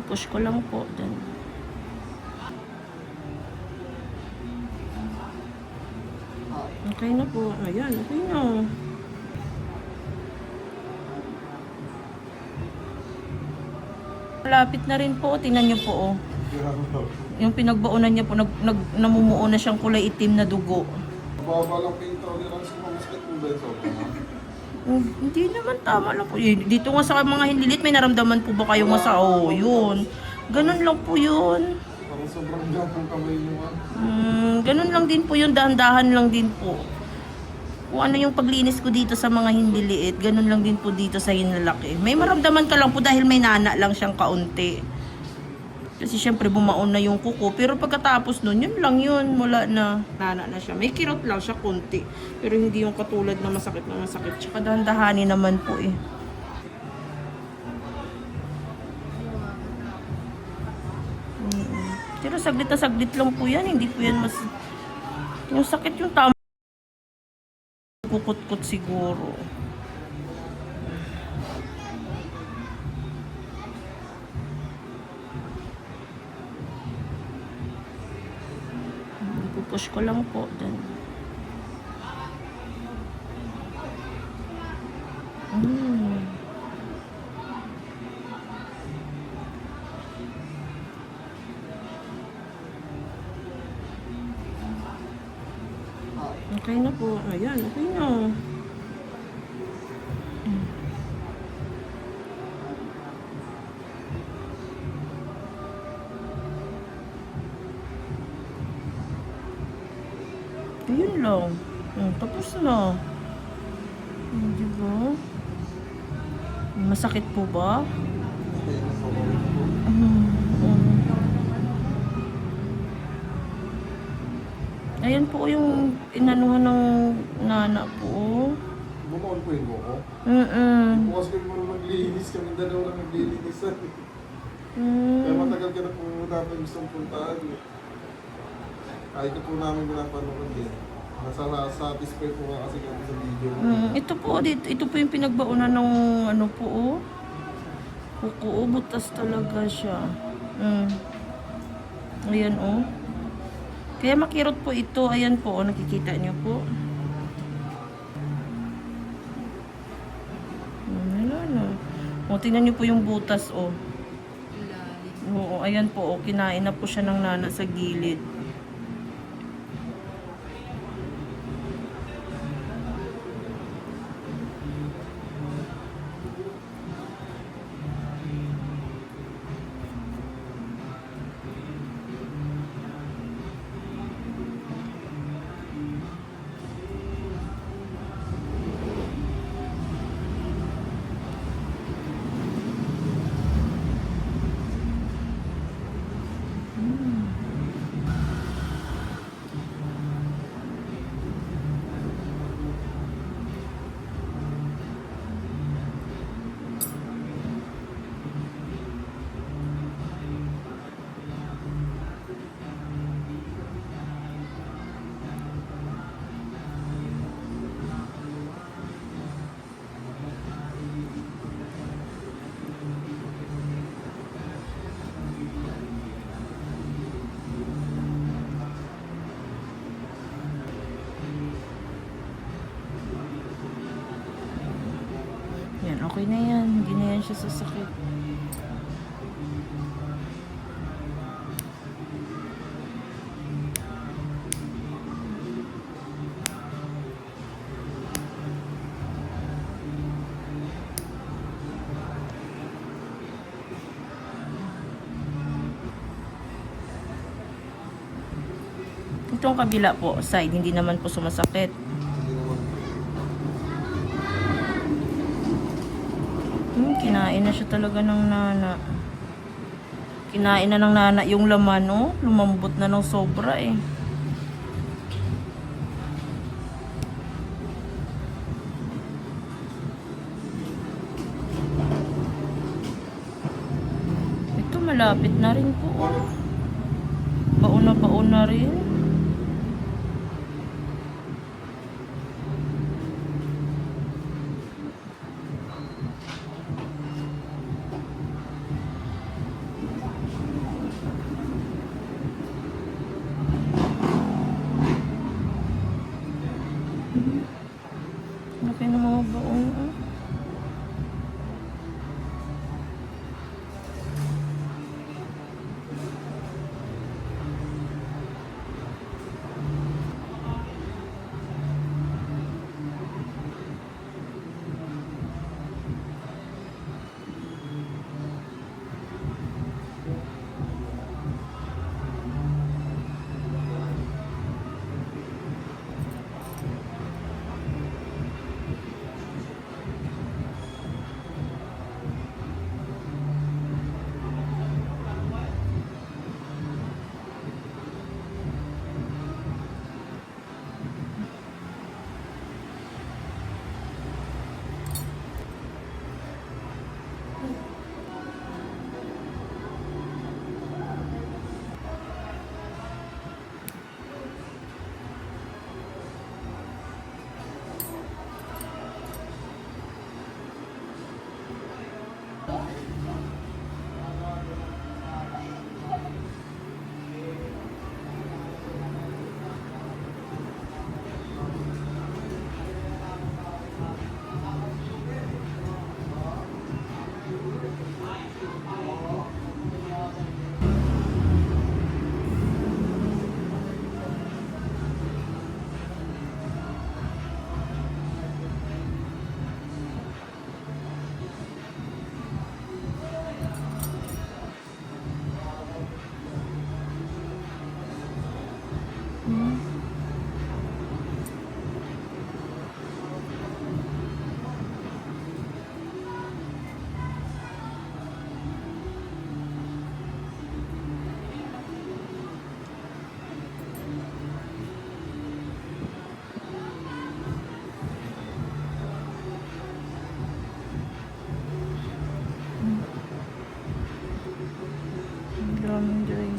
Push ko lang po. Then, okay na po. Ayan, okay na. Malapit na rin po. Tingnan niyo po, oh. Yung pinagbaunan niya po, namumuo na siyang kulay itim na dugo. Baba lang pinto ni Rans kung masakit mo ba ito? Hindi naman, tama lang po. Dito nga sa mga hinlilit, may naramdaman po ba kayong masa? Oh, yun. Ganun lang po yun. Parang sobrang jump ang kamay mo. Ganun lang din po yun, dahan-dahan lang din po. Kung ano yung paglinis ko dito sa mga hindi liit, ganun lang din po dito sa hinlalaki. May maramdaman ka lang po dahil may nana lang siyang kaunti. Kasi syempre bumaon na yung kuko. Pero pagkatapos nun, yun lang yun. Wala na. Nana na siya. May kirot lang siya konti. Pero hindi yung katulad na masakit na masakit. Tsaka dahan-dahanin naman po eh. Pero saglit na saglit lang po yan. Hindi po yan mas... Yung sakit yung tama. Kukut-kut siguro. Push ko lang po. Then. Okay na po. Ayan, okay na. Ayun lang. Tapos na. Diba? Masakit po ba? Ayan po yung inanuhan ng nana po. Bumaon po yung buko. Bukas ko mo maglinis kami, dalawa lang naglilinis. Kaya matagal ka na po namin gustong puntaan. Kahit po namin pinapanood din. Satisfied po nga kasi kami sa video. Ito po yung pinagbaunan ng ano po, oh. Kuko, butas talaga siya. Ayan, oh. Kaya makirot po ito. Ayan po, oh, nakikita niyo po. Wala na. O, tingnan niyo po yung butas, oh. Oo, ayan po, oh. Kinain na po siya ng nana sa gilid. Yan, okay na yan. Hindi na yan siya sasakit. Itong kabila po, side, hindi naman po sumasakit. Kinain na siya talaga ng nana. Kinain na ng nana yung laman, oh. Lumambot na ng sobra, eh. Ito, malapit na rin po, oh. Baon na rin.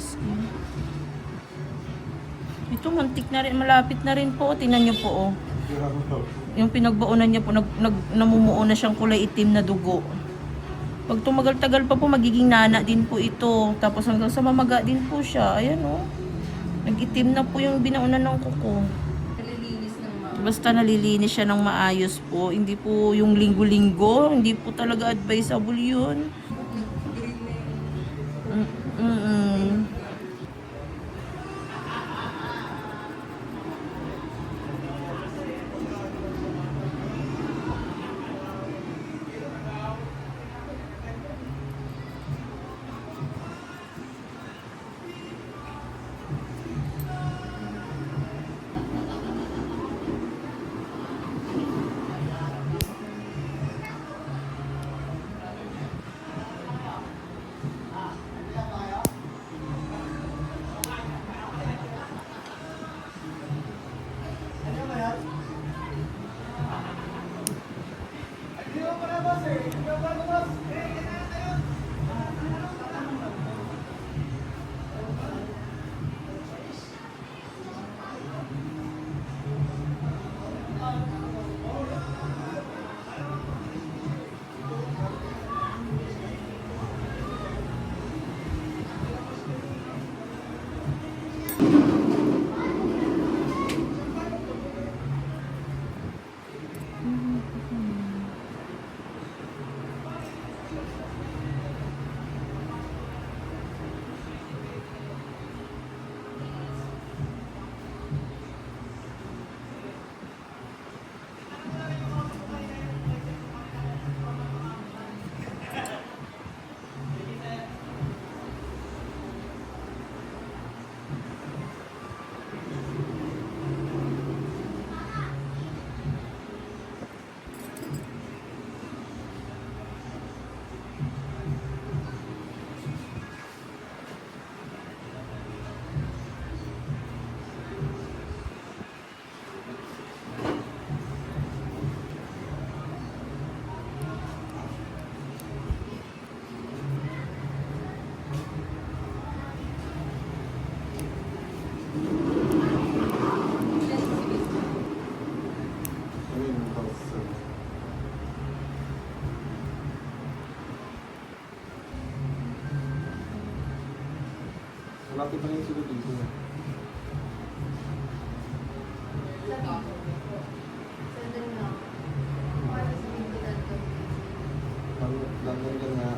Whiskey. Ito, muntik na rin, malapit na rin po. Tingnan niyo po, oh. Yung pinagbaunan niya po, namumuo na siyang kulay itim na dugo. Pag tumagal-tagal pa po, magiging nana din po ito. Tapos hanggang sa mamaga din po siya. Ayan, oh. Nag-itim na po yung binaunan ng kuko. Nalilinis ng Basta nalilinis siya ng maayos po. Hindi po yung linggo-linggo. Hindi po talaga advisable yun. green na yun. Mm-mm. Malapit na yung sunod dito. Sandal na. Para sa mga pinagdito. Langan ka nga.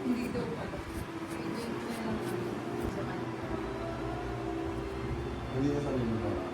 Hindi daw pala. Agent na lang. Sa kanila. Hindi na sabi mo ba?